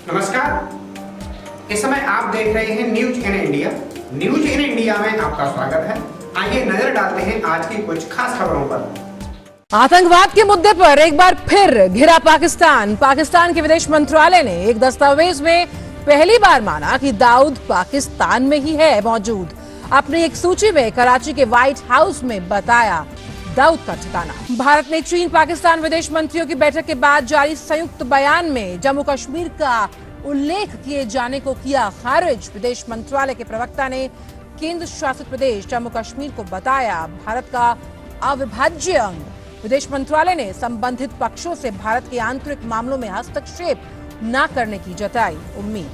नमस्कार। इस समय आप देख रहे हैं news in India. News in India में आपका स्वागत है। आइए नजर डालते हैं आज की कुछ खास खबरों पर। आतंकवाद के मुद्दे पर एक बार फिर घिरा पाकिस्तान। पाकिस्तान के विदेश मंत्रालय ने एक दस्तावेज में पहली बार माना कि दाऊद पाकिस्तान में ही है मौजूद। अपनी एक सूची में कराची के व्हाइट हाउस में बताया दाऊद का ठिकाना। भारत ने चीन पाकिस्तान विदेश मंत्रियों की बैठक के बाद जारी संयुक्त बयान में जम्मू कश्मीर का उल्लेख किए जाने को किया खारिज। विदेश मंत्रालय के प्रवक्ता ने केंद्र शासित प्रदेश जम्मू कश्मीर को बताया भारत का अविभाज्य अंग। विदेश मंत्रालय ने संबंधित पक्षों से भारत के आंतरिक मामलों में हस्तक्षेप न करने की जताई उम्मीद।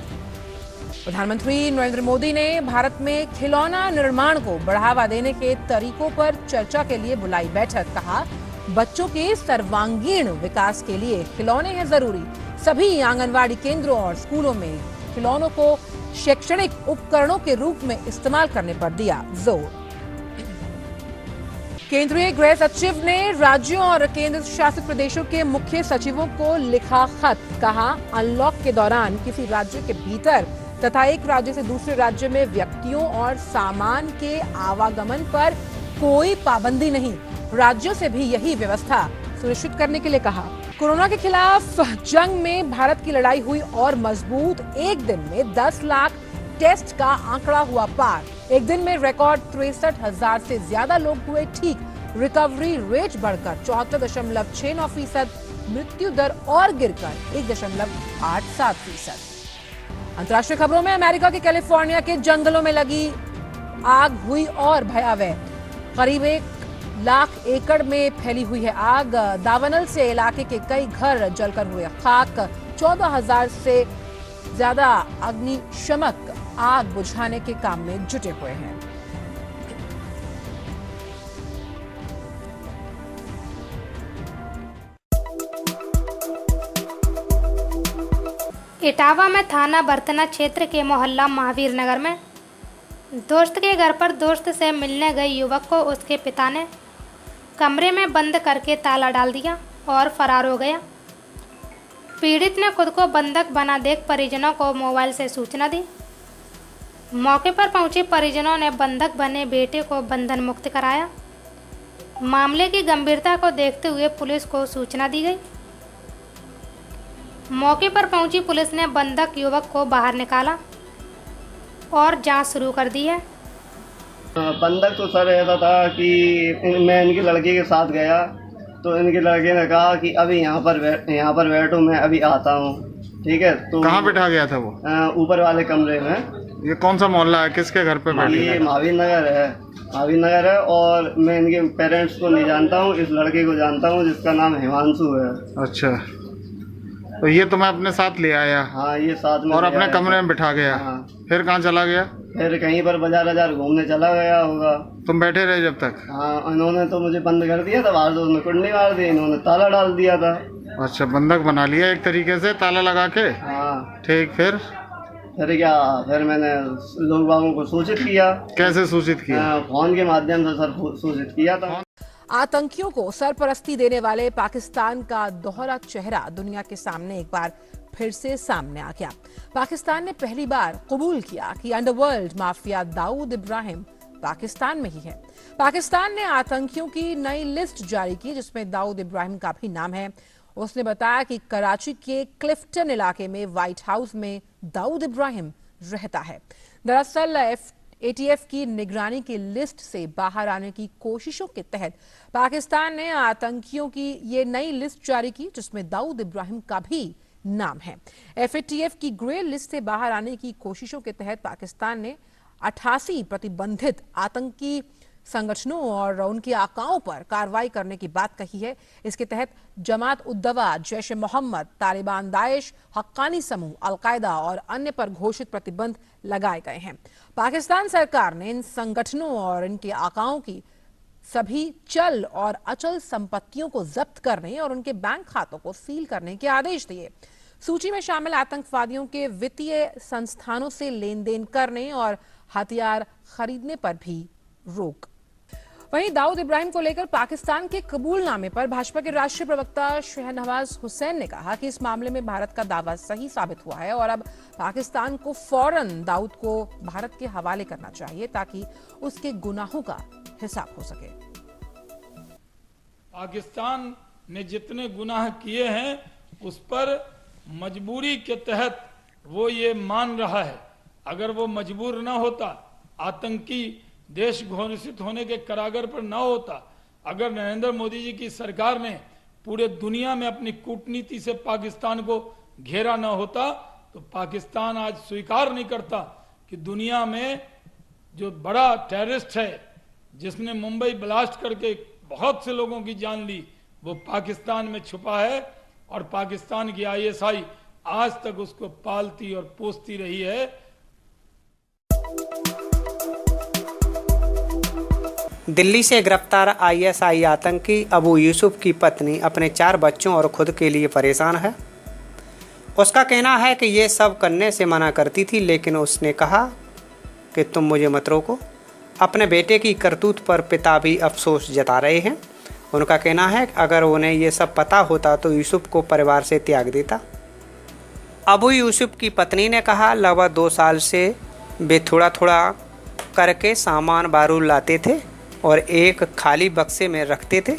प्रधानमंत्री नरेंद्र मोदी ने भारत में खिलौना निर्माण को बढ़ावा देने के तरीकों पर चर्चा के लिए बुलाई बैठक। कहा, बच्चों के सर्वांगीण विकास के लिए खिलौने हैं जरूरी। सभी आंगनवाड़ी केंद्रों और स्कूलों में खिलौनों को शैक्षणिक उपकरणों के रूप में इस्तेमाल करने पर दिया जोर। केंद्रीय गृह सचिव ने राज्यों और केंद्र शासित प्रदेशों के मुख्य सचिवों को लिखा खत। कहा, अनलॉक के दौरान किसी राज्य के भीतर तथा एक राज्य से दूसरे राज्य में व्यक्तियों और सामान के आवागमन पर कोई पाबंदी नहीं। राज्यों से भी यही व्यवस्था सुनिश्चित करने के लिए कहा। कोरोना के खिलाफ जंग में भारत की लड़ाई हुई और मजबूत। एक दिन में 10 लाख टेस्ट का आंकड़ा हुआ पार। एक दिन में रिकॉर्ड 63,000 से ज्यादा लोग हुए ठीक। रिकवरी रेट बढ़कर 74.69%। मृत्यु दर और गिरकर 1.87%। अंतर्राष्ट्रीय खबरों में अमेरिका के कैलिफोर्निया के जंगलों में लगी आग हुई और भयावह। करीब 1 लाख एकड़ में फैली हुई है आग। दावनल से इलाके के कई घर जलकर हुए खाक। 14,000 से ज्यादा अग्निशमक आग बुझाने के काम में जुटे हुए हैं। इटावा में थाना बरतना क्षेत्र के मोहल्ला महावीर नगर में दोस्त के घर पर दोस्त से मिलने गए युवक को उसके पिता ने कमरे में बंद करके ताला डाल दिया और फरार हो गया। पीड़ित ने खुद को बंधक बना देख परिजनों को मोबाइल से सूचना दी। मौके पर पहुंचे परिजनों ने बंधक बने बेटे को बंधन मुक्त कराया। मामले की गंभीरता को देखते हुए पुलिस को सूचना दी गई। मौके पर पहुंची पुलिस ने बंधक युवक को बाहर निकाला और जांच शुरू कर दी है। बंधक तो सर ऐसा था कि मैं इनकी लड़की के साथ गया तो इनके लड़के ने कहा कि अभी यहाँ पर बैठो, मैं अभी आता हूँ। ठीक है, तो कहाँ बैठा गया था वो? ऊपर वाले कमरे में। ये कौन सा मोहल्ला है, किसके घर पे बैठे? ये महावीर नगर है और मैं इनके पेरेंट्स को नहीं जानता हूँ, इस लड़के को जानता हूँ जिसका नाम हिमांशु है। अच्छा, तो ये तुम्हें अपने साथ ले आया? हाँ, ये साथ में और अपने कमरे में बिठा गया। हाँ। फिर कहाँ चला गया? फिर कहीं पर बाजार घूमने चला गया होगा। तुम बैठे रहे जब तक? हाँ, इन्होंने तो मुझे बंद कर दिया था, बाहर से उसने कुंडी मार दी, इन्होंने ताला डाल दिया था। अच्छा, बंधक बना लिया एक तरीके से ताला लगा के? हाँ। ठीक, फिर फिर मैंने लोग बागों को सूचित किया। कैसे सूचित किया? फोन के माध्यम से सर सूचित किया था। आतंकियों को सरपरस्ती देने वाले पाकिस्तान का दोहरा चेहरा दुनिया के सामने एक बार फिर से सामने आ गया। पाकिस्तान ने पहली बार कबूल किया कि अंडरवर्ल्ड माफिया दाऊद इब्राहिम पाकिस्तान में ही है। पाकिस्तान ने आतंकियों की नई लिस्ट जारी की जिसमें दाऊद इब्राहिम का भी नाम है। उसने बताया कि कराची के क्लिफ्टन इलाके में व्हाइट हाउस में दाऊद इब्राहिम रहता है। दरअसल एटीएफ की निगरानी की लिस्ट से बाहर आने की कोशिशों के तहत पाकिस्तान ने आतंकियों की ये नई लिस्ट जारी की जिसमें दाऊद इब्राहिम का भी नाम है। एटीएफ की ग्रे लिस्ट से बाहर आने की कोशिशों के तहत पाकिस्तान ने 88 प्रतिबंधित आतंकी संगठनों और उनके आकाओं पर कार्रवाई करने की बात कही है। इसके तहत जमात उद दवा, जैश ए मोहम्मद, तालिबान, दाइश, हक्कानी समूह, अलकायदा और अन्य पर घोषित प्रतिबंध लगाए गए हैं। पाकिस्तान सरकार ने इन संगठनों और इनके आकाओं की सभी चल और अचल संपत्तियों को जब्त करने और उनके बैंक खातों को सील करने के आदेश दिए। सूची में शामिल आतंकवादियों के वित्तीय संस्थानों से लेन देन करने और हथियार खरीदने पर भी रोक। वहीं दाऊद इब्राहिम को लेकर पाकिस्तान के कबूलनामे पर भाजपा के राष्ट्रीय प्रवक्ता शहनवाज हुसैन ने कहा कि इस मामले में भारत का दावा सही साबित हुआ है और अब पाकिस्तान को फौरन दाऊद को भारत के हवाले करना चाहिए ताकि उसके गुनाहों का हिसाब हो सके। पाकिस्तान ने जितने गुनाह किए हैं उस पर मजबूरी के तहत वो ये मान रहा है। अगर वो मजबूर ना होता, आतंकी देश घोषित होने के करागर पर ना होता, अगर नरेंद्र मोदी जी की सरकार ने पूरे दुनिया में अपनी कूटनीति से पाकिस्तान को घेरा ना होता, तो पाकिस्तान आज स्वीकार नहीं करता कि दुनिया में जो बड़ा टेररिस्ट है जिसने मुंबई ब्लास्ट करके बहुत से लोगों की जान ली, वो पाकिस्तान में छुपा है और पाकिस्तान की आईएसआई आज तक उसको पालती और पोसती रही है। दिल्ली से गिरफ्तार आईएसआई आतंकी अबू यूसुफ की पत्नी अपने 4 बच्चों और खुद के लिए परेशान है। उसका कहना है कि ये सब करने से मना करती थी, लेकिन उसने कहा कि तुम मुझे मत रोको। अपने बेटे की करतूत पर पिता भी अफसोस जता रहे हैं। उनका कहना है कि अगर उन्हें ये सब पता होता तो यूसुफ को परिवार से त्याग देता। अबू यूसुफ की पत्नी ने कहा, लगभग 2 साल से वे थोड़ा थोड़ा करके सामान बारूद लाते थे और एक खाली बक्से में रखते थे।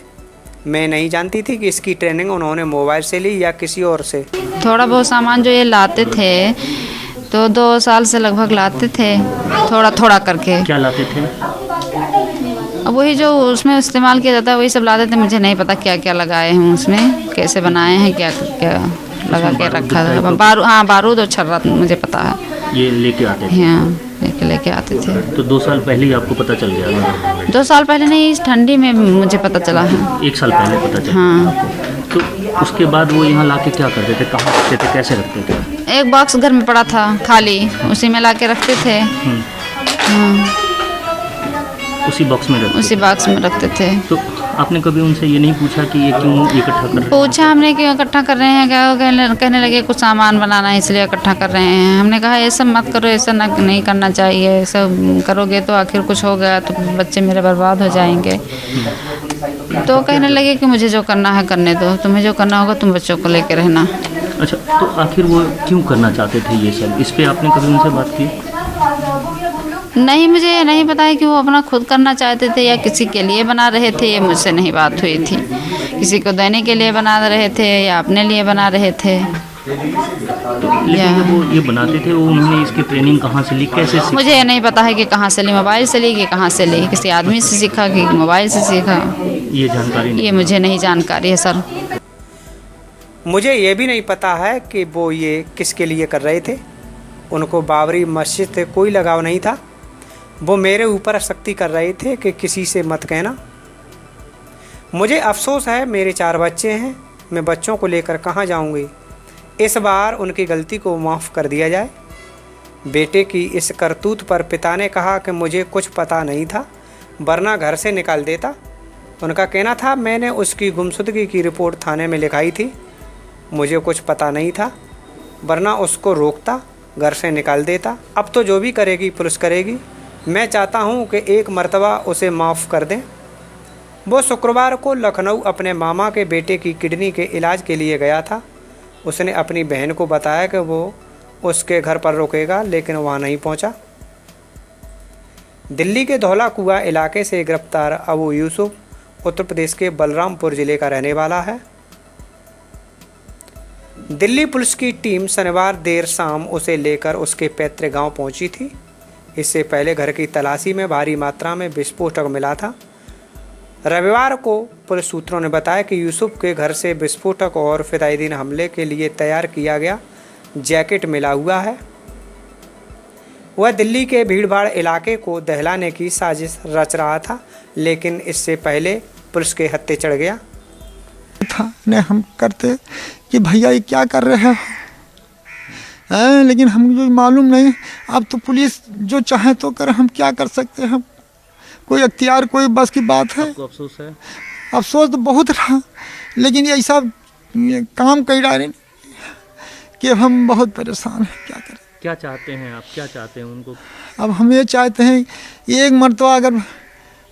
मैं नहीं जानती थी कि इसकी ट्रेनिंग उन्होंने मोबाइल से ली या किसी और से। थोड़ा बहुत सामान जो ये लाते थे तो 2 साल से लगभग लाते थे, थोड़ा थोड़ा करके। क्या लाते थे? अब वही जो उसमें इस्तेमाल किया जाता है वही सब लाते थे। मुझे नहीं पता क्या क्या लगाए हैं उसमें, कैसे बनाए हैं, क्या क्या लगा के रखा है। बारूद और छर्रा मुझे पता है। ये लेके आते थे? हाँ, लेके आते थे। तो 2 साल पहले ही आपको पता चल गया? 2 साल पहले नहीं, इस ठंडी में मुझे पता चला है। 1 साल पहले पता चला? हाँ। तो उसके बाद वो यहाँ लाके क्या करते थे, कहाँ रखते थे, कैसे रखते थे? एक बॉक्स घर में पड़ा था खाली, उसी में लाके रखते थे। उसी बॉक्स में रखते? उसी बॉक्स में रखते थे। तो आपने कभी उनसे ये नहीं पूछा कि ये क्यों इकट्ठा कर रहे हैं? पूछा हमने क्यों इकट्ठा कर रहे हैं, क्या कहने लगे कुछ सामान बनाना है इसलिए इकट्ठा कर रहे हैं। हमने कहा ये सब मत करो, ऐसा नहीं करना चाहिए, ऐसा करोगे तो आखिर कुछ हो गया तो बच्चे मेरे बर्बाद हो जाएंगे। तो कहने लगे कि मुझे जो करना है करने दो, तुम्हें जो करना होगा तुम बच्चों को लेकर रहना। अच्छा, तो आखिर वो क्यों करना चाहते थे ये सब? इस पे आपने कभी उनसे बात की? नहीं, मुझे ये नहीं पता है कि वो अपना खुद करना चाहते थे या किसी के लिए बना रहे थे। ये मुझसे नहीं बात हुई थी। किसी को देने के लिए बना रहे थे या अपने लिए बना रहे थे। लेकिन वो ये बनाते थे, वो उन्होंने इसकी ट्रेनिंग कहाँ से ली, कैसे सीखा? मुझे ये नहीं पता है कि कहाँ से ली, मोबाइल से ली कि कहाँ से ली, किसी आदमी से सीखा कि मोबाइल से सीखा, ये जानकारी नहीं? ये मुझे नहीं जानकारी है सर। मुझे ये भी नहीं पता है कि वो ये किसके लिए कर रहे थे। उनको बाबरी मस्जिद से कोई लगाव नहीं था। वो मेरे ऊपर सख्ती कर रहे थे कि किसी से मत कहना। मुझे अफसोस है, मेरे 4 बच्चे हैं, मैं बच्चों को लेकर कहाँ जाऊँगी। इस बार उनकी गलती को माफ़ कर दिया जाए। बेटे की इस करतूत पर पिता ने कहा कि मुझे कुछ पता नहीं था, वरना घर से निकाल देता। उनका कहना था, मैंने उसकी गुमशुदगी की रिपोर्ट थाने में लिखाई थी, मुझे कुछ पता नहीं था, वरना उसको रोकता, घर से निकाल देता। अब तो जो भी करेगी पुलिस करेगी। मैं चाहता हूं कि एक मर्तबा उसे माफ़ कर दें। वो शुक्रवार को लखनऊ अपने मामा के बेटे की किडनी के इलाज के लिए गया था। उसने अपनी बहन को बताया कि वो उसके घर पर रुकेगा, लेकिन वहां नहीं पहुंचा। दिल्ली के धौला कुआं इलाके से गिरफ्तार अबू यूसुफ उत्तर प्रदेश के बलरामपुर ज़िले का रहने वाला है। दिल्ली पुलिस की टीम शनिवार देर शाम उसे लेकर उसके पैतृक गांव पहुंची थी। इससे पहले घर की तलाशी में भारी मात्रा में विस्फोटक मिला था। रविवार को पुलिस सूत्रों ने बताया कि यूसुफ के घर से विस्फोटक और फिदायीन हमले के लिए तैयार किया गया जैकेट मिला हुआ है। वह दिल्ली के भीड़भाड़ इलाके को दहलाने की साजिश रच रहा था, लेकिन इससे पहले पुलिस के हत्थे चढ़ गया था। ने हम करते कि भैया ये क्या कर रहे हैं, लेकिन हमको मालूम नहीं। अब तो पुलिस जो चाहे तो कर, हम क्या कर सकते हैं। कोई अख्तियार, कोई बस की बात है। आपको अफसोस है? अफसोस तो बहुत रहा, लेकिन ये ऐसा काम कर डाले कि हम बहुत परेशान हैं। क्या करें। क्या चाहते हैं आप, क्या चाहते हैं उनको? अब हम ये चाहते हैं एक मरतबा अगर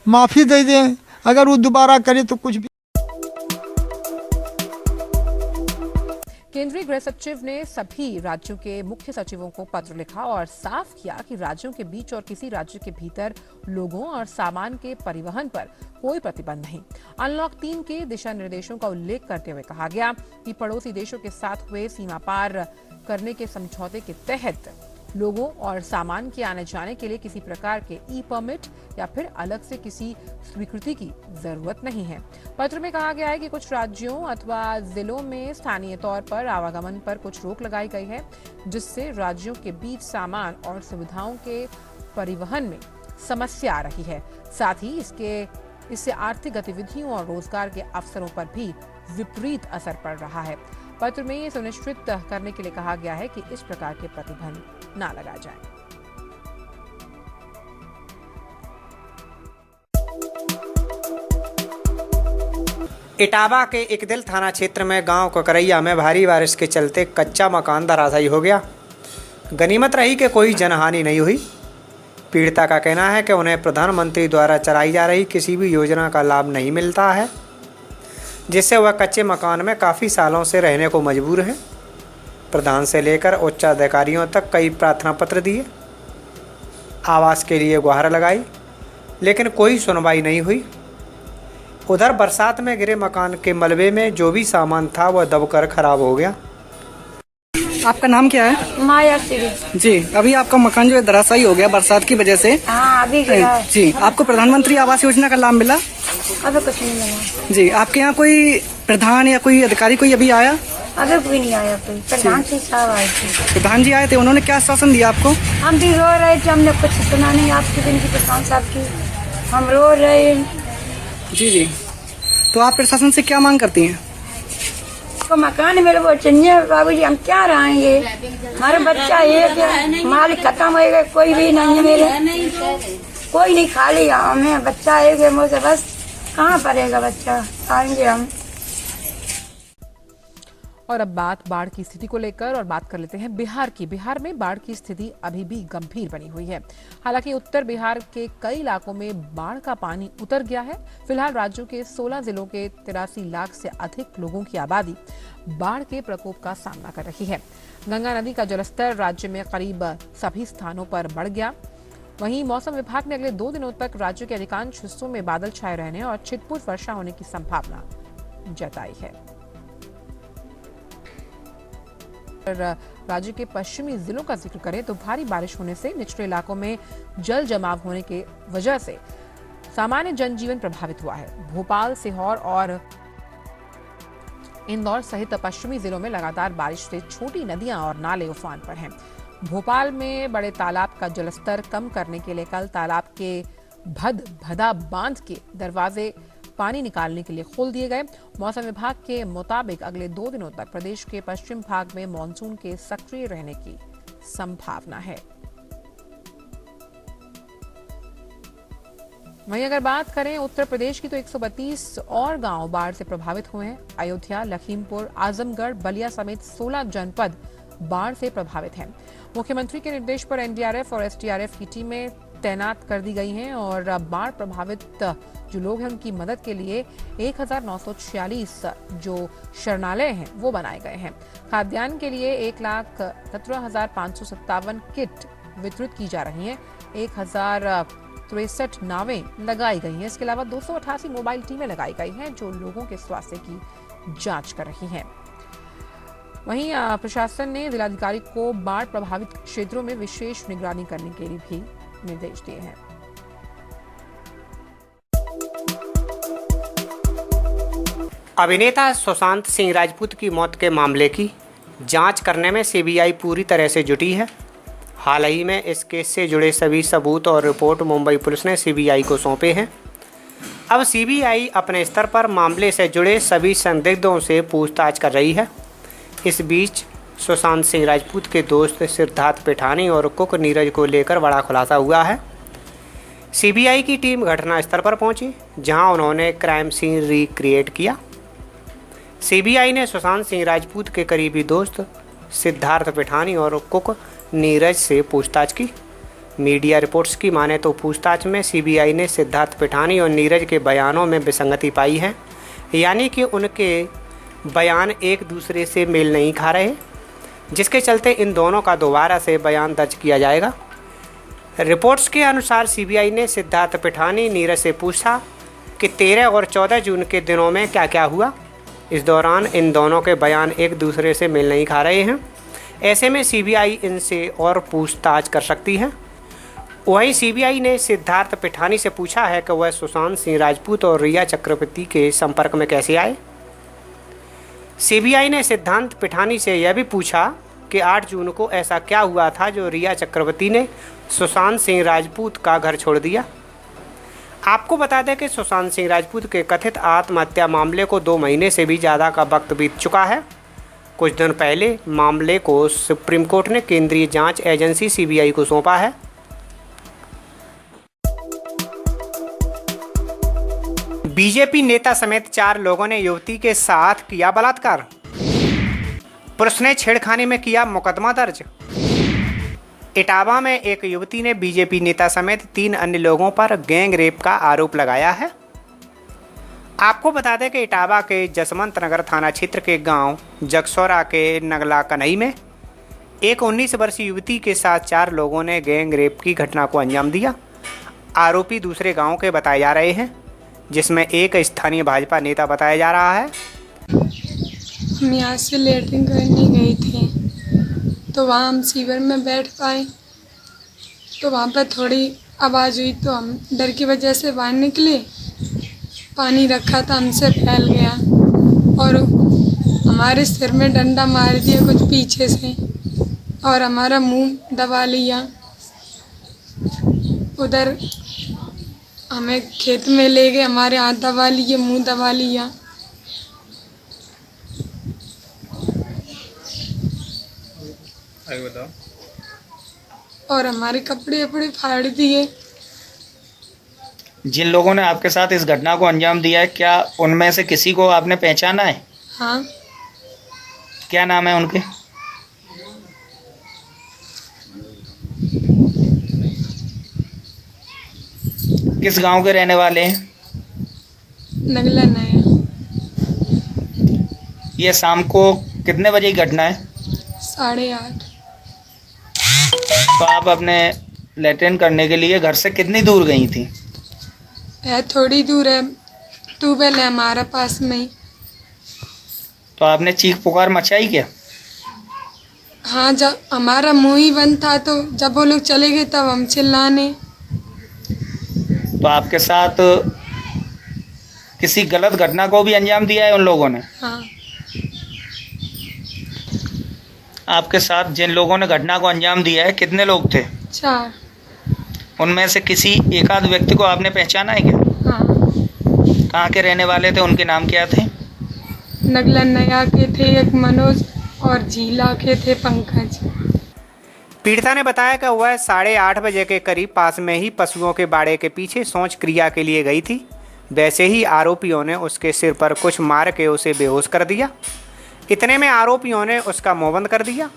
माफ़ी दे दें, अगर वो दोबारा करे तो कुछ भी। केंद्रीय गृह सचिव ने सभी राज्यों के मुख्य सचिवों को पत्र लिखा और साफ किया कि राज्यों के बीच और किसी राज्य के भीतर लोगों और सामान के परिवहन पर कोई प्रतिबंध नहीं। अनलॉक 3 के दिशा निर्देशों का उल्लेख करते हुए कहा गया कि पड़ोसी देशों के साथ हुए सीमा पार करने के समझौते के तहत लोगों और सामान के आने जाने के लिए किसी प्रकार के ई परमिट या फिर अलग से किसी स्वीकृति की जरूरत नहीं है। पत्र में कहा गया है कि कुछ राज्यों अथवा जिलों में स्थानीय तौर पर आवागमन पर कुछ रोक लगाई गई है, जिससे राज्यों के बीच सामान और सुविधाओं के परिवहन में समस्या आ रही है। साथ ही इससे आर्थिक गतिविधियों और रोजगार के अवसरों पर भी विपरीत असर पड़ रहा है। पत्र में ये सुनिश्चित करने के लिए कहा गया है कि इस प्रकार के प्रतिबंध ना लगाए जाएं। इटावा के इकदिल थाना क्षेत्र में गांव ककरैया में भारी बारिश के चलते कच्चा मकान धराशायी हो गया। गनीमत रही कि कोई जनहानि नहीं हुई। पीड़िता का कहना है कि उन्हें प्रधानमंत्री द्वारा चलाई जा रही किसी भी योजना का लाभ नहीं मिलता है, जिससे वह कच्चे मकान में काफ़ी सालों से रहने को मजबूर है। प्रधान से लेकर उच्च अधिकारियों तक कई प्रार्थना पत्र दिए, आवास के लिए गुहार लगाई, लेकिन कोई सुनवाई नहीं हुई। उधर बरसात में गिरे मकान के मलबे में जो भी सामान था वह दबकर खराब हो गया। आपका नाम क्या है? माया श्री जी, अभी आपका मकान जो है धराशायी हो गया बरसात की वजह से। हाँ, अभी गया जी, आपको प्रधानमंत्री आवास योजना का लाभ मिला? अभी कुछ नहीं मिला जी। आपके यहाँ कोई प्रधान या कोई अधिकारी कोई अभी आया? अभी कोई नहीं आया। कोई प्रधान जी साहब आए थे। प्रधान जी आए थे, उन्होंने क्या आश्वासन दिया आपको? हम भी रो रहे थे, हमने कुछ सुना नहीं आपके दिन की प्रधान साहब की, हम रो रहे। जी जी, तो आप प्रशासन से क्या मांग करती हैं? को मकान मिले वो चाहिए बाबूजी, हम क्या रहेंगे? हमारे बच्चा एक है, मालिक खत्म हो गए, कोई भी नहीं है मेरे, कोई नहीं, खाली हमें बच्चा एक है मुझे, बस कहाँ पड़ेगा बच्चा, आएंगे हम। और अब बात बाढ़ की स्थिति को लेकर और बात कर लेते हैं बिहार की। बिहार में बाढ़ की स्थिति अभी भी गंभीर बनी हुई है। हालांकि उत्तर बिहार के कई इलाकों में बाढ़ का पानी उतर गया है। फिलहाल राज्यों के 16 जिलों के 83 लाख से अधिक लोगों की आबादी बाढ़ के प्रकोप का सामना कर रही है। गंगा नदी का जलस्तर राज्य में करीब सभी स्थानों पर बढ़ गया। वहीं मौसम विभाग ने अगले 2 दिनों तक राज्य के अधिकांश हिस्सों में बादल छाए रहने और छिटपुट वर्षा होने की संभावना जताई है। राज्य के पश्चिमी जिलों का जिक्र करें तो भारी बारिश होने से निचले इलाकों में जल जमाव होने की वजह से सामान्य जनजीवन प्रभावित हुआ है। भोपाल, सीहोर और इंदौर सहित पश्चिमी जिलों में लगातार बारिश से छोटी नदियां और नाले उफान पर हैं। भोपाल में बड़े तालाब का जलस्तर कम करने के लिए कल तालाब के भदा बांध के दरवाजे पानी निकालने के लिए खोल दिए गए। मौसम विभाग के मुताबिक अगले 2 दिनों तक प्रदेश के पश्चिम भाग में मानसून के सक्रिय रहने की संभावना है। वहीं अगर बात करें उत्तर प्रदेश की तो 132 और गांव बाढ़ से प्रभावित हुए हैं। अयोध्या, लखीमपुर, आजमगढ़, बलिया समेत 16 जनपद बाढ़ से प्रभावित हैं। मुख्यमंत्री के निर्देश पर एनडीआरएफ और एसडीआरएफ की टीमें तैनात कर दी गई हैं और बाढ़ प्रभावित जो लोग हैं उनकी मदद के लिए 1946 जो शरणालय हैं वो बनाए गए हैं। खाद्यान्न के लिए 1,17,557 किट वितरित की जा रही हैं। 1063 नावें लगाई गई हैं। इसके अलावा 288 मोबाइल टीमें लगाई गई हैं जो लोगों के स्वास्थ्य की जांच कर रही हैं। वहीं प्रशासन ने जिलाधिकारी को बाढ़ प्रभावित क्षेत्रों में विशेष निगरानी करने के लिए भी निर्देश दिए हैं। अभिनेता सुशांत सिंह राजपूत की मौत के मामले की जांच करने में सीबीआई पूरी तरह से जुटी है। हाल ही में इस केस से जुड़े सभी सबूत और रिपोर्ट मुंबई पुलिस ने सीबीआई को सौंपे हैं। अब सीबीआई अपने स्तर पर मामले से जुड़े सभी संदिग्धों से पूछताछ कर रही है। इस बीच सुशांत सिंह राजपूत के दोस्त सिद्धार्थ पिठानी और कुक नीरज को लेकर बड़ा खुलासा हुआ है। सीबीआई की टीम घटनास्थल पर पहुंची, जहां उन्होंने क्राइम सीन रिक्रिएट किया। सीबीआई ने सुशांत सिंह राजपूत के करीबी दोस्त सिद्धार्थ पिठानी और कुक नीरज से पूछताछ की। मीडिया रिपोर्ट्स की माने तो पूछताछ में सीबीआई ने सिद्धार्थ पिठानी और नीरज के बयानों में विसंगति पाई है, यानी कि उनके बयान एक दूसरे से मेल नहीं खा रहे, जिसके चलते इन दोनों का दोबारा से बयान दर्ज किया जाएगा। रिपोर्ट्स के अनुसार सीबीआई ने सिद्धार्थ पिठानी नीरज से पूछा कि 13 और 14 जून के दिनों में क्या क्या हुआ। इस दौरान इन दोनों के बयान एक दूसरे से मेल नहीं खा रहे हैं। ऐसे में सीबीआई इनसे और पूछताछ कर सकती है। वहीं सीबीआई ने सिद्धार्थ पिठानी से पूछा है कि वह सुशांत सिंह राजपूत और रिया चक्रवर्ती के संपर्क में कैसे आए। सीबीआई ने सिद्धार्थ पिठानी से यह भी पूछा कि 8 जून को ऐसा क्या हुआ था जो रिया चक्रवर्ती ने सुशांत सिंह राजपूत का घर छोड़ दिया। आपको बता दें कि सुशांत सिंह राजपूत के कथित आत्महत्या मामले को 2 महीने से भी ज़्यादा का वक्त बीत चुका है। कुछ दिन पहले मामले को सुप्रीम कोर्ट ने केंद्रीय जांच एजेंसी सीबीआई को सौंपा है। बीजेपी नेता समेत 4 लोगों ने युवती के साथ किया बलात्कार। पुलिस ने छेड़खानी में किया मुकदमा दर्ज। इटावा में एक युवती ने बीजेपी नेता समेत 3 अन्य लोगों पर गैंग रेप का आरोप लगाया है। आपको बता दें कि इटावा के जसवंत नगर थाना क्षेत्र के गांव जगसौरा के नगला कन्हई में एक 19 वर्षीय युवती के साथ 4 लोगों ने गैंग रेप की घटना को अंजाम दिया। आरोपी दूसरे गांव के बताए जा रहे हैं, जिसमें एक स्थानीय भाजपा नेता बताया जा रहा है। हम यहाँ से लेटरिन करने गए थे तो वहाँ हम सीवर में बैठ पाए, तो वहाँ पर थोड़ी आवाज़ हुई तो हम डर की वजह से बाहर निकले। पानी रखा था हमसे फैल गया और हमारे सिर में डंडा मार दिया कुछ पीछे से और हमारा मुंह दबा लिया। उधर हमें खेत में ले गए, हमारे हाथ दबा लिए, मुंह दबा लिया। आगे बताओ। और हमारे कपड़े वपड़े फाड़ दिए। जिन लोगों ने आपके साथ इस घटना को अंजाम दिया है, क्या उनमें से किसी को आपने पहचाना है? हाँ। क्या नाम है उनके? किस गांव के रहने वाले हैं? नगला नया। ये शाम को कितने बजे की घटना है? 8:30। तो आप अपने लेटरिन करने के लिए घर से कितनी दूर गई थी? है थोड़ी दूर है, ट्यूबवेल है हमारा पास में ही। तो आपने चीख पुकार मचाई क्या? हाँ, जब हमारा मुंह ही बंद था तो जब वो लोग चले गए तब हम चिल्लाने। तो आपके साथ किसी गलत घटना को भी अंजाम दिया है उन लोगों ने? हाँ। आपके साथ जिन लोगों ने घटना को अंजाम दिया है कितने लोग थे? 4। उनमें से किसी एकाध व्यक्ति को आपने पहचाना है क्या? हाँ। कहाँ के रहने वाले थे, उनके नाम क्या थे? नगला नया के थे एक मनोज और झीला के थे पंकज। पीड़िता ने बताया कि वह 8:30 बजे के करीब पास में ही पशुओं के बाड़े के पीछे शौच क्रिया के लिए गई थी। वैसे ही आरोपियों ने उसके सिर पर कुछ मार के उसे बेहोश कर दिया। इतने में आरोपियों ने उसका मुंह बंद कर दिया।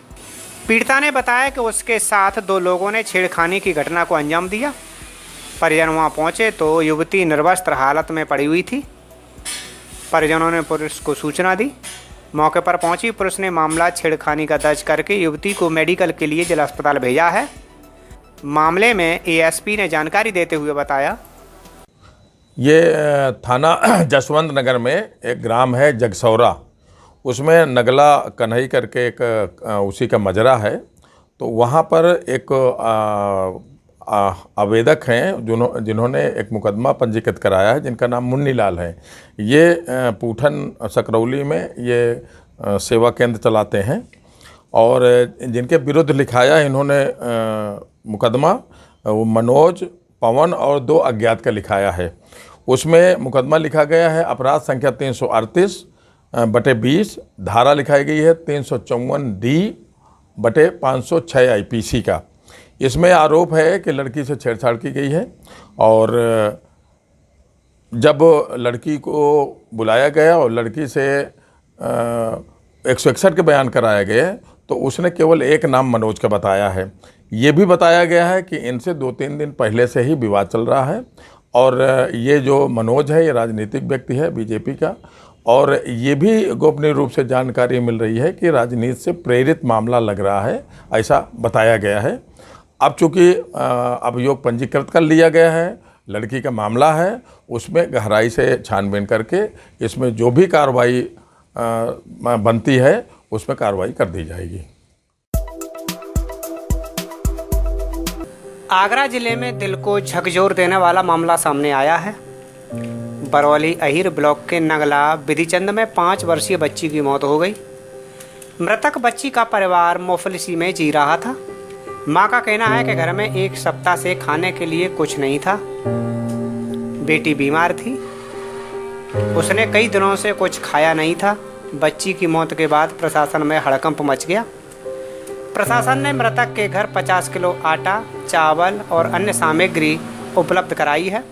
पीड़िता ने बताया कि उसके साथ 2 लोगों ने छेड़खानी की घटना को अंजाम दिया। परिजन वहां पहुंचे तो युवती निर्वस्त्र हालत में पड़ी हुई थी। परिजनों ने पुलिस को सूचना दी। मौके पर पहुंची पुलिस ने मामला छेड़खानी का दर्ज करके युवती को मेडिकल के लिए जिला अस्पताल भेजा है। मामले में एएसपी ने जानकारी देते हुए बताया, ये थाना जसवंत नगर में एक ग्राम है जगसौरा, उसमें नगला कन्हई करके एक उसी का मजरा है। तो वहाँ पर एक आवेदक हैं जिन्होंने एक मुकदमा पंजीकृत कराया है, जिनका नाम मुन्नी लाल है। ये पूठन सकरौली में ये सेवा केंद्र चलाते हैं और जिनके विरुद्ध लिखाया इन्होंने मुकदमा वो मनोज, पवन और 2 अज्ञात का लिखाया है। उसमें मुकदमा लिखा गया है अपराध संख्या 338/20, धारा लिखाई गई है 354D/506 IPC का। इसमें आरोप है कि लड़की से छेड़छाड़ की गई है और जब लड़की को बुलाया गया और लड़की से 161 के बयान कराया गए तो उसने केवल एक नाम मनोज का बताया है। ये भी बताया गया है कि इनसे 2-3 दिन पहले से ही विवाद चल रहा है और ये जो मनोज है ये राजनीतिक व्यक्ति है बीजेपी का, और ये भी गोपनीय रूप से जानकारी मिल रही है कि राजनीति से प्रेरित मामला लग रहा है, ऐसा बताया गया है। अब चूँकि अभियोग पंजीकृत कर लिया गया है, लड़की का मामला है, उसमें गहराई से छानबीन करके इसमें जो भी कार्रवाई बनती है उसमें कार्रवाई कर दी जाएगी। आगरा जिले में दिल को झकझोर देने वाला मामला सामने आया है। बरौली अहीर ब्लॉक के नगला विधिचंद में 5 वर्षीय बच्ची की मौत हो गई। मृतक बच्ची का परिवार मुफलिसी में जी रहा था। मां का कहना है कि घर में 1 सप्ताह से खाने के लिए कुछ नहीं था। बेटी बीमार थी, उसने कई दिनों से कुछ खाया नहीं था। बच्ची की मौत के बाद प्रशासन में हड़कंप मच गया। प्रशासन ने मृतक के घर 50 किलो आटा, चावल और अन्य सामग्री उपलब्ध कराई है।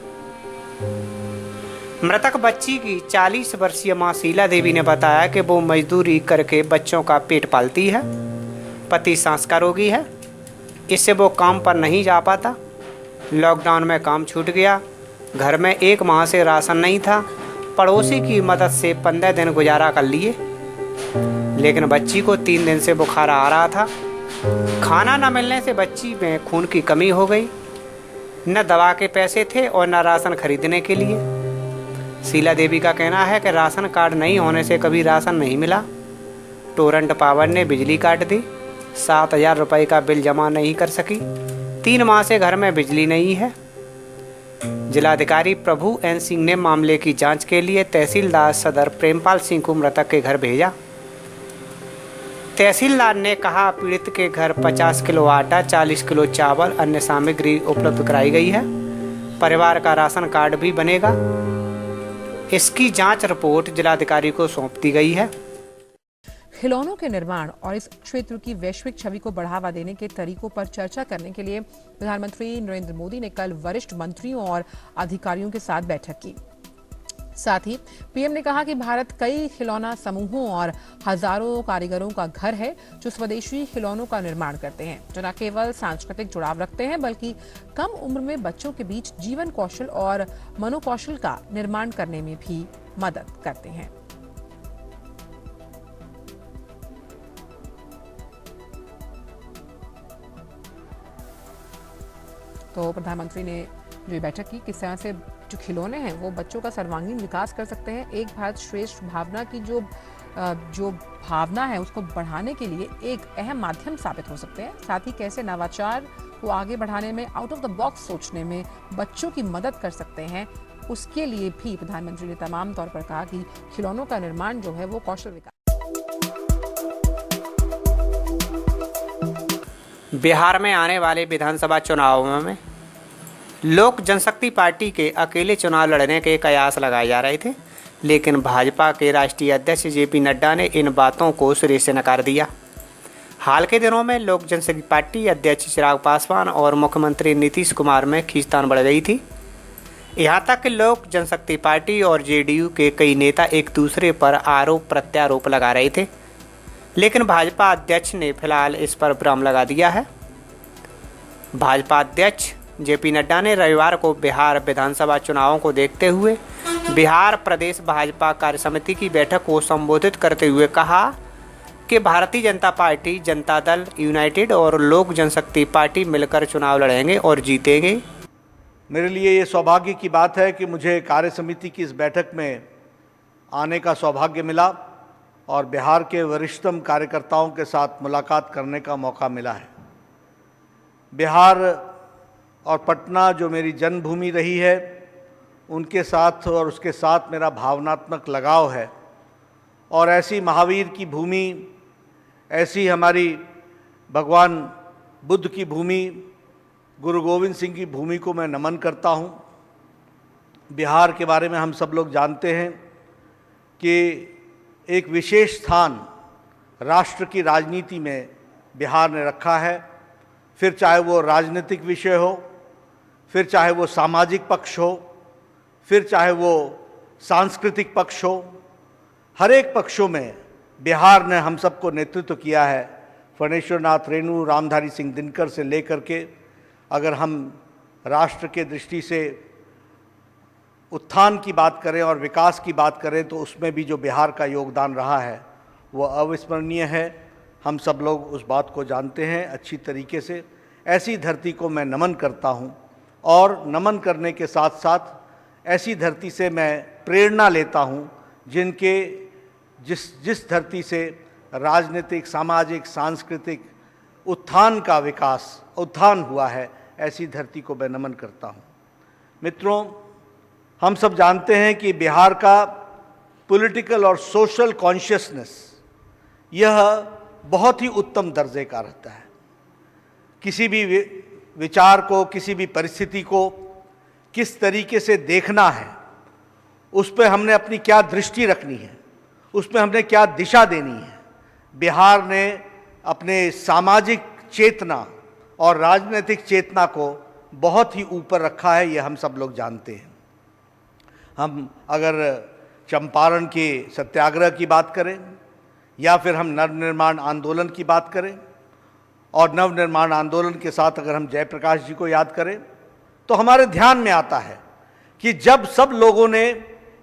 मृतक बच्ची की 40 वर्षीय मां शीला देवी ने बताया कि वो मजदूरी करके बच्चों का पेट पालती है। पति सांस का रोगी है, इससे वो काम पर नहीं जा पाता। लॉकडाउन में काम छूट गया। घर में 1 माह से राशन नहीं था। पड़ोसी की मदद से 15 दिन गुजारा कर लिए, लेकिन बच्ची को 3 दिन से बुखार आ रहा था। खाना न मिलने से बच्ची में खून की कमी हो गई। न दवा के पैसे थे और न राशन खरीदने के लिए। शीला देवी का कहना है कि राशन कार्ड नहीं होने से कभी राशन नहीं मिला। टोरंट पावर ने बिजली काट दी। 7,000 रुपये का बिल जमा नहीं कर सकी। 3 माह से घर में बिजली नहीं है। जिलाधिकारी प्रभु एन सिंह ने मामले की जांच के लिए तहसीलदार सदर प्रेमपाल सिंह को मृतक के घर भेजा। तहसीलदार ने कहा पीड़ित के घर 50 किलो आटा, 40 किलो चावल, अन्य सामग्री उपलब्ध कराई गई है। परिवार का राशन कार्ड भी बनेगा। इसकी जांच रिपोर्ट जिलाधिकारी को सौंप दी गई है। खिलौनों के निर्माण और इस क्षेत्र की वैश्विक छवि को बढ़ावा देने के तरीकों पर चर्चा करने के लिए प्रधानमंत्री नरेंद्र मोदी ने कल वरिष्ठ मंत्रियों और अधिकारियों के साथ बैठक की। साथ ही पीएम ने कहा कि भारत कई खिलौना समूहों और हजारों कारीगरों का घर है जो स्वदेशी खिलौनों का निर्माण करते हैं, जो न केवल सांस्कृतिक जुड़ाव रखते हैं बल्कि कम उम्र में बच्चों के बीच जीवन कौशल और मनोकौशल का निर्माण करने में भी मदद करते हैं। तो प्रधानमंत्री ने जो बैठक की, किस तरह से जो खिलौने हैं वो बच्चों का सर्वांगीण विकास कर सकते हैं, एक भारत श्रेष्ठ भावना की जो भावना है उसको बढ़ाने के लिए एक अहम माध्यम साबित हो सकते हैं। साथ ही कैसे नवाचार को आगे बढ़ाने में, आउट ऑफ द बॉक्स सोचने में बच्चों की मदद कर सकते हैं, उसके लिए भी प्रधानमंत्री ने तमाम तौर पर कहा कि खिलौनों का निर्माण जो है वो कौशल विकास। बिहार में आने वाले विधानसभा चुनावों में लोक जनशक्ति पार्टी के अकेले चुनाव लड़ने के कयास लगाए जा रहे थे, लेकिन भाजपा के राष्ट्रीय अध्यक्ष जेपी नड्डा ने इन बातों को सिरे से नकार दिया। हाल के दिनों में लोक जनशक्ति पार्टी अध्यक्ष चिराग पासवान और मुख्यमंत्री नीतीश कुमार में खींचतान बढ़ गई थी। यहाँ तक कि लोक जनशक्ति पार्टी और जेडीयू के कई नेता एक दूसरे पर आरोप प्रत्यारोप लगा रहे थे, लेकिन भाजपा अध्यक्ष ने फिलहाल इस पर विराम लगा दिया है। भाजपा अध्यक्ष जेपी नड्डा ने रविवार को बिहार विधानसभा चुनावों को देखते हुए बिहार प्रदेश भाजपा कार्य समिति की बैठक को संबोधित करते हुए कहा कि भारतीय जनता पार्टी, जनता दल यूनाइटेड और लोक जनशक्ति पार्टी मिलकर चुनाव लड़ेंगे और जीतेंगे। मेरे लिए ये सौभाग्य की बात है कि मुझे कार्य समिति की इस बैठक में आने का सौभाग्य मिला और बिहार के वरिष्ठतम कार्यकर्ताओं के साथ मुलाकात करने का मौका मिला है। बिहार और पटना जो मेरी जन्मभूमि रही है, उनके साथ और उसके साथ मेरा भावनात्मक लगाव है और ऐसी महावीर की भूमि, ऐसी हमारी भगवान बुद्ध की भूमि, गुरु गोविंद सिंह की भूमि को मैं नमन करता हूँ। बिहार के बारे में हम सब लोग जानते हैं कि एक विशेष स्थान राष्ट्र की राजनीति में बिहार ने रखा है, फिर चाहे वो राजनीतिक विषय हो, फिर चाहे वो सामाजिक पक्ष हो, फिर चाहे वो सांस्कृतिक पक्ष हो, हर एक पक्षों में बिहार ने हम सबको नेतृत्व किया है। फणेश्वर नाथ रेणु, रामधारी सिंह दिनकर से लेकर के अगर हम राष्ट्र के दृष्टि से उत्थान की बात करें और विकास की बात करें तो उसमें भी जो बिहार का योगदान रहा है वो अविस्मरणीय है। हम सब लोग उस बात को जानते हैं अच्छी तरीके से। ऐसी धरती को मैं नमन करता हूं और नमन करने के साथ साथ ऐसी धरती से मैं प्रेरणा लेता हूं जिनके जिस धरती से राजनीतिक, सामाजिक, सांस्कृतिक उत्थान हुआ है, ऐसी धरती को मैं नमन करता हूं। मित्रों, हम सब जानते हैं कि बिहार का पॉलिटिकल और सोशल कॉन्शियसनेस यह बहुत ही उत्तम दर्जे का रहता है। किसी भी विचार को, किसी भी परिस्थिति को किस तरीके से देखना है, उस पर हमने अपनी क्या दृष्टि रखनी है, उस पर हमने क्या दिशा देनी है, बिहार ने अपने सामाजिक चेतना और राजनीतिक चेतना को बहुत ही ऊपर रखा है, ये हम सब लोग जानते हैं। हम अगर चंपारण के सत्याग्रह की बात करें या फिर हम नवनिर्माण आंदोलन की बात करें और नवनिर्माण आंदोलन के साथ अगर हम जयप्रकाश जी को याद करें तो हमारे ध्यान में आता है कि जब सब लोगों ने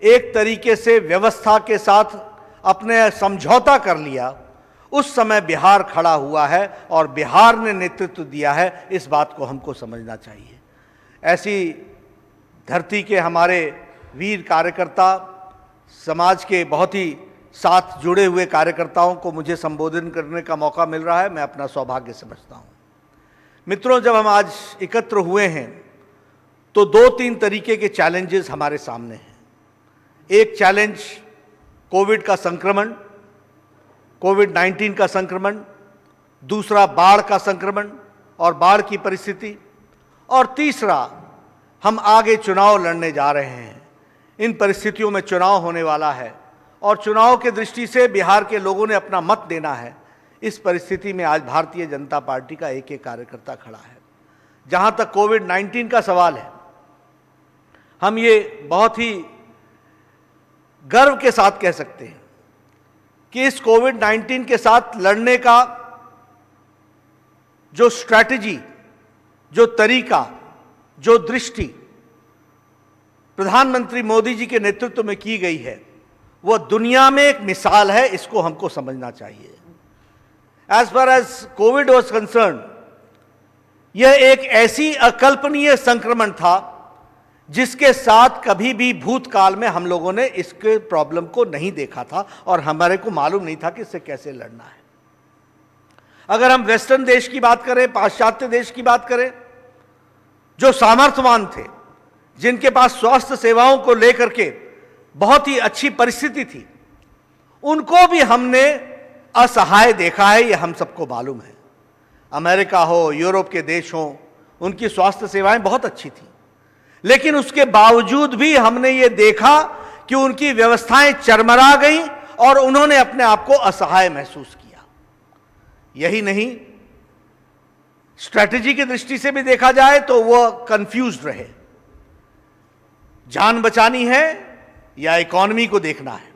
एक तरीके से व्यवस्था के साथ अपने समझौता कर लिया, उस समय बिहार खड़ा हुआ है और बिहार ने नेतृत्व दिया है। इस बात को हमको समझना चाहिए। ऐसी धरती के हमारे वीर कार्यकर्ता, समाज के बहुत ही साथ जुड़े हुए कार्यकर्ताओं को मुझे संबोधन करने का मौका मिल रहा है, मैं अपना सौभाग्य समझता हूँ। मित्रों, जब हम आज एकत्र हुए हैं तो 2-3 तरीके के चैलेंजेस हमारे सामने हैं। एक चैलेंज कोविड का संक्रमण, कोविड-19 का संक्रमण, दूसरा बाढ़ का संक्रमण और बाढ़ की परिस्थिति, और तीसरा हम आगे चुनाव लड़ने जा रहे हैं। इन परिस्थितियों में चुनाव होने वाला है और चुनाव के दृष्टि से बिहार के लोगों ने अपना मत देना है। इस परिस्थिति में आज भारतीय जनता पार्टी का एक एक कार्यकर्ता खड़ा है। जहां तक कोविड-19 का सवाल है, हम ये बहुत ही गर्व के साथ कह सकते हैं कि इस कोविड-19 के साथ लड़ने का जो स्ट्रैटेजी, जो तरीका, जो दृष्टि प्रधानमंत्री मोदी जी के नेतृत्व में की गई है, वह दुनिया में एक मिसाल है। इसको हमको समझना चाहिए। As far as Covid was concern, यह एक ऐसी अकल्पनीय संक्रमण था जिसके साथ कभी भी भूतकाल में हम लोगों ने इसके प्रॉब्लम को नहीं देखा था और हमारे को मालूम नहीं था कि इससे कैसे लड़ना है। अगर हम वेस्टर्न देश की बात करें, पाश्चात्य देश की बात करें, जो सामर्थ्यवान थे, जिनके पास स्वास्थ्य सेवाओं को लेकर के बहुत ही अच्छी परिस्थिति थी, उनको भी हमने असहाय देखा है, ये हम सबको मालूम है। अमेरिका हो, यूरोप के देश हो, उनकी स्वास्थ्य सेवाएं बहुत अच्छी थी, लेकिन उसके बावजूद भी हमने ये देखा कि उनकी व्यवस्थाएं चरमरा गई और उन्होंने अपने आप को असहाय महसूस किया। यही नहीं, स्ट्रैटेजी की दृष्टि से भी देखा जाए तो वह कंफ्यूज्ड रहे। जान बचानी है या इकोनॉमी को देखना है।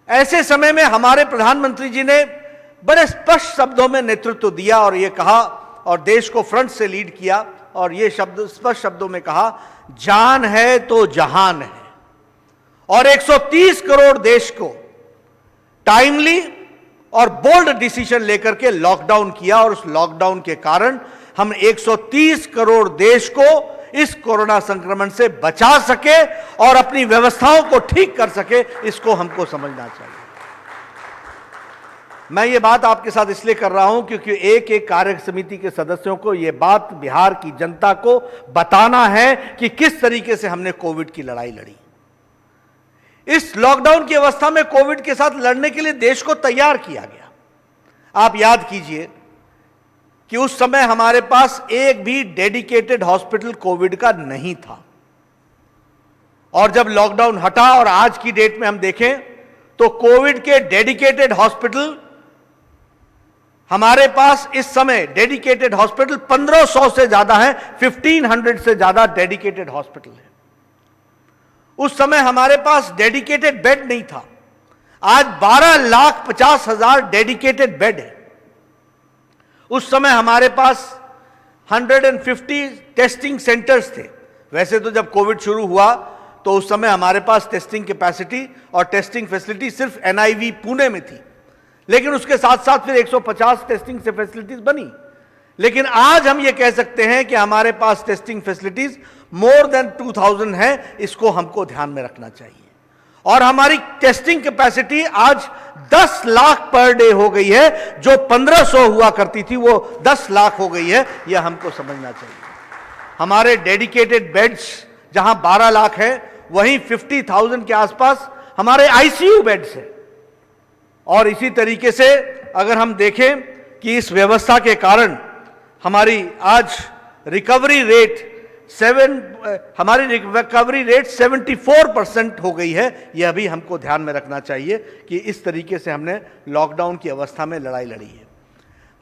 ऐसे समय में हमारे प्रधानमंत्री जी ने बड़े स्पष्ट शब्दों में नेतृत्व दिया और यह कहा और देश को फ्रंट से लीड किया और यह शब्द स्पष्ट शब्दों में कहा, जान है तो जहान है। और 130 करोड़ देश को टाइमली और बोल्ड डिसीजन लेकर के लॉकडाउन किया और उस लॉकडाउन के कारण हम 130 करोड़ देश को इस कोरोना संक्रमण से बचा सके और अपनी व्यवस्थाओं को ठीक कर सके। इसको हमको समझना चाहिए। मैं ये बात आपके साथ इसलिए कर रहा हूं क्योंकि एक एक कार्य समिति के सदस्यों को ये बात बिहार की जनता को बताना है कि किस तरीके से हमने कोविड की लड़ाई लड़ी। इस लॉकडाउन की अवस्था में कोविड के साथ लड़ने के लिए देश को तैयार किया गया। आप याद कीजिए कि उस समय हमारे पास एक भी डेडिकेटेड हॉस्पिटल कोविड का नहीं था और जब लॉकडाउन हटा और आज की डेट में हम देखें तो कोविड के डेडिकेटेड हॉस्पिटल हमारे पास इस समय डेडिकेटेड हॉस्पिटल 1500 से ज्यादा है, 1500 से ज्यादा डेडिकेटेड हॉस्पिटल है। उस समय हमारे पास डेडिकेटेड बेड नहीं था। आज 12,50,000 डेडिकेटेड बेड है। उस समय हमारे पास 150 टेस्टिंग सेंटर्स थे। वैसे तो जब कोविड शुरू हुआ तो उस समय हमारे पास टेस्टिंग कैपेसिटी और टेस्टिंग फैसिलिटी सिर्फ NIV पुणे में थी, लेकिन उसके साथ साथ फिर 150 टेस्टिंग से फैसिलिटीज बनी। लेकिन आज हम ये कह सकते हैं कि हमारे पास टेस्टिंग फैसिलिटीज मोर देन 2000 है, इसको हमको ध्यान में रखना चाहिए। और हमारी टेस्टिंग कैपेसिटी आज 10 लाख पर डे हो गई है, जो 1500 हुआ करती थी वो 10 लाख हो गई है, यह हमको समझना चाहिए। हमारे डेडिकेटेड बेड्स जहां 12 लाख है, वहीं 50,000 के आसपास हमारे ICU बेड्स हैं। और इसी तरीके से अगर हम देखें कि इस व्यवस्था के कारण हमारी आज रिकवरी रेट 74% हो गई है। यह भी हमको ध्यान में रखना चाहिए कि इस तरीके से हमने लॉकडाउन की अवस्था में लड़ाई लड़ी है।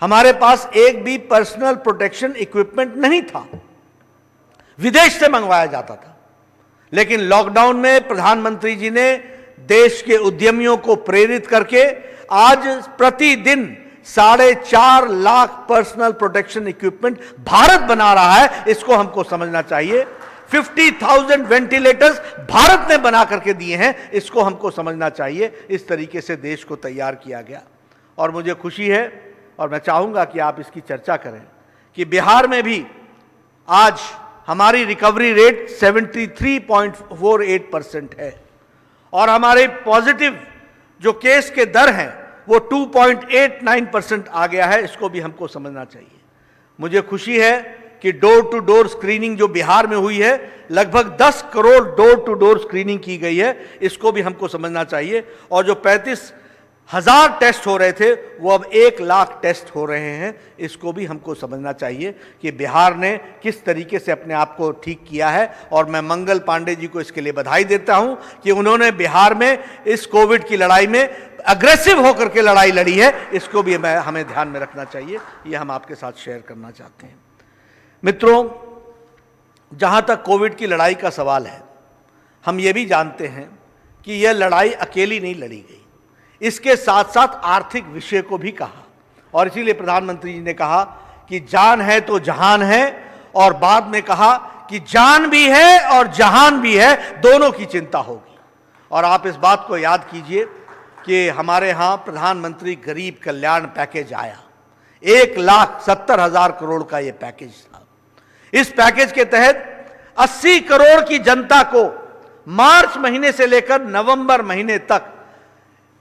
हमारे पास एक भी पर्सनल प्रोटेक्शन इक्विपमेंट नहीं था, विदेश से मंगवाया जाता था। लेकिन लॉकडाउन में प्रधानमंत्री जी ने देश के उद्यमियों को प्रेरित करके आज प्रतिदिन 4.5 lakh personal protection equipment Bharat बना रहा है, इसको हमको समझना चाहिए। 50,000 वेंटिलेटर्स भारत ने बना करके दिए हैं, इसको हमको समझना चाहिए। इस तरीके से देश को तैयार किया गया और मुझे खुशी है और मैं चाहूंगा कि आप इसकी चर्चा करें कि बिहार में भी आज हमारी रिकवरी रेट 73.48% है और हमारे पॉजिटिव जो केस के दर हैं वो 2.89% आ गया है, इसको भी हमको समझना चाहिए। मुझे खुशी है कि डोर टू डोर स्क्रीनिंग जो बिहार में हुई है, लगभग 10 crore door to door screening की गई है, इसको भी हमको समझना चाहिए। और जो 35,000 टेस्ट हो रहे थे वो अब 1 लाख टेस्ट हो रहे हैं, इसको भी हमको समझना चाहिए कि बिहार ने किस तरीके से अपने आप को ठीक किया है। और मैं मंगल पांडे जी को इसके लिए बधाई देता हूं कि उन्होंने बिहार में इस कोविड की लड़ाई में अग्रेसिव होकर के लड़ाई लड़ी है, इसको भी हमें ध्यान में रखना चाहिए। यह हम आपके साथ शेयर करना चाहते हैं। मित्रों, जहां तक कोविड की लड़ाई का सवाल है, हम ये भी जानते हैं कि यह लड़ाई अकेली नहीं लड़ी गई, इसके साथ साथ आर्थिक विषय को भी कहा। और इसीलिए प्रधानमंत्री जी ने कहा कि जान है तो जहान है, और बाद में कहा कि जान भी है और जहान भी है, दोनों की चिंता होगी। और आप इस बात को याद कीजिए कि हमारे यहाँ प्रधानमंत्री गरीब कल्याण पैकेज आया, 1,70,000 करोड़ का ये पैकेज था। इस पैकेज के तहत 80 करोड़ की जनता को मार्च महीने से लेकर नवंबर महीने तक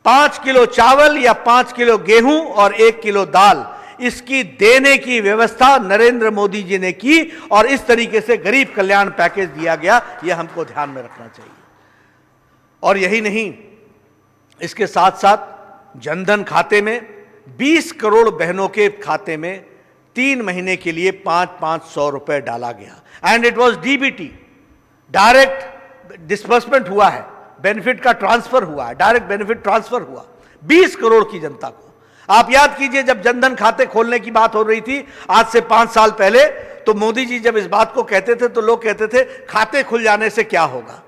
5 किलो चावल या 5 किलो गेहूं और 1 किलो दाल, इसकी देने की व्यवस्था नरेंद्र मोदी जी ने की और इस तरीके से गरीब कल्याण पैकेज दिया गया। यह हमको ध्यान में रखना चाहिए। और यही नहीं, इसके साथ साथ जनधन खाते में 20 करोड़ बहनों के खाते में 3 महीने के लिए 500 रुपए डाला गया। And it was DBT, direct disbursement हुआ है, बेनिफिट का ट्रांसफर हुआ है, डायरेक्ट बेनिफिट ट्रांसफर हुआ 20 करोड़ की जनता को। आप याद कीजिए, जब जनधन खाते खोलने की बात हो रही थी आज से 5 साल पहले, तो मोदी जी जब इस बात को कहते थे तो लोग कहते थे खाते खुल जाने से क्या होगा।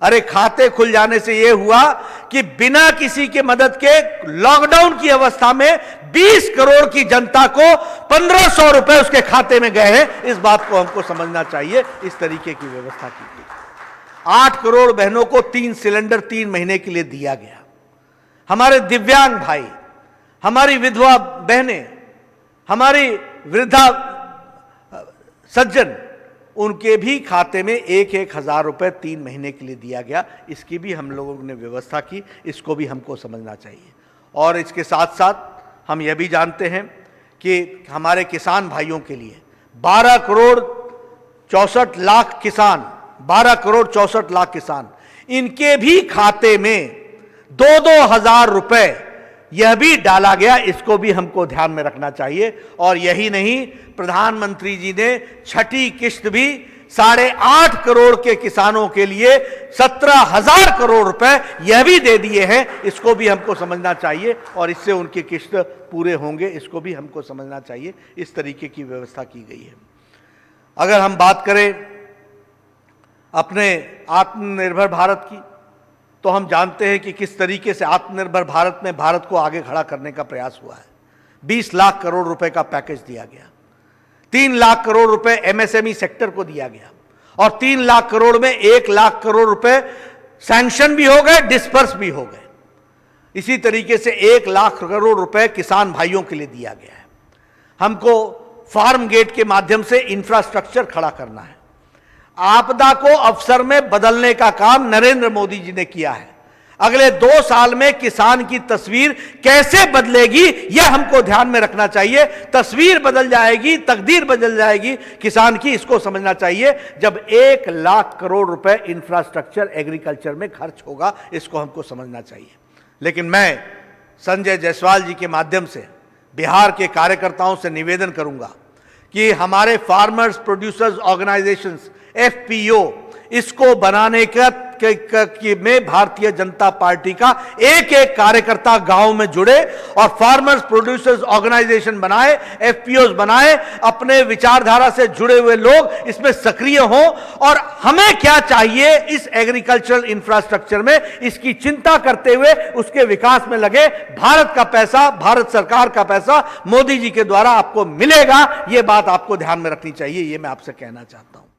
अरे खाते खुल जाने से यह हुआ कि बिना किसी के मदद के लॉकडाउन की अवस्था में 20 करोड़ की जनता को 1,500 रुपए उसके खाते में गए हैं। इस बात को हमको समझना चाहिए। इस तरीके की व्यवस्था की गई। 8 करोड़ बहनों को 3 सिलेंडर 3 महीने के लिए दिया गया। हमारे दिव्यांग भाई, हमारी विधवा बहनें, हमारी वृद्धा सज्जन, उनके भी खाते में 1,000 रुपए 3 महीने के लिए दिया गया। इसकी भी हम लोगों ने व्यवस्था की, इसको भी हमको समझना चाहिए। और इसके साथ साथ हम यह भी जानते हैं कि हमारे किसान भाइयों के लिए 12 करोड़ 64 लाख किसान, 12 करोड़ 64 लाख किसान, इनके भी खाते में 2-2 हजार रुपए यह भी डाला गया। इसको भी हमको ध्यान में रखना चाहिए। और यही नहीं, प्रधानमंत्री जी ने छठी किश्त भी 8.5 करोड़ के किसानों के लिए 17,000 करोड़ रुपए यह भी दे दिए हैं। इसको भी हमको समझना चाहिए और इससे उनकी किश्त पूरे होंगे, इसको भी हमको समझना चाहिए। इस तरीके की व्यवस्था की गई है। अगर हम बात करें अपने आत्मनिर्भर भारत की, तो हम जानते हैं कि किस तरीके से आत्मनिर्भर भारत में भारत को आगे खड़ा करने का प्रयास हुआ है। 20 लाख करोड़ रुपए का पैकेज दिया गया। 3 लाख करोड़ रुपए एमएसएमई सेक्टर को दिया गया और 3 लाख करोड़ में 1 लाख करोड़ रुपए सैंक्शन भी हो गए, डिस्पर्स भी हो गए। इसी तरीके से 1 लाख करोड़ रुपए किसान भाइयों के लिए दिया गया है। हमको फार्म गेट के माध्यम से इंफ्रास्ट्रक्चर खड़ा करना है। आपदा को अवसर में बदलने का काम नरेंद्र मोदी जी ने किया है। अगले 2 साल में किसान की तस्वीर कैसे बदलेगी यह हमको ध्यान में रखना चाहिए। तस्वीर बदल जाएगी, तकदीर बदल जाएगी किसान की, इसको समझना चाहिए जब 1 लाख करोड़ रुपए इंफ्रास्ट्रक्चर एग्रीकल्चर में खर्च होगा, इसको हमको समझना चाहिए। लेकिन मैं संजय जायसवाल जी के माध्यम से बिहार के कार्यकर्ताओं से निवेदन करूंगा कि हमारे फार्मर्स प्रोड्यूसर्स ऑर्गेनाइजेशंस एफपीओ इसको बनाने में भारतीय जनता पार्टी का एक एक कार्यकर्ता गांव में जुड़े और फार्मर्स प्रोड्यूसर्स ऑर्गेनाइजेशन बनाए, एफपीओस बनाए, अपने विचारधारा से जुड़े हुए लोग इसमें सक्रिय हों। और हमें क्या चाहिए इस एग्रीकल्चरल इंफ्रास्ट्रक्चर में, इसकी चिंता करते हुए उसके विकास में लगे। भारत का पैसा, भारत सरकार का पैसा मोदी जी के द्वारा आपको मिलेगा, यह बात आपको ध्यान में रखनी चाहिए। यह मैं आपसे कहना चाहता हूं।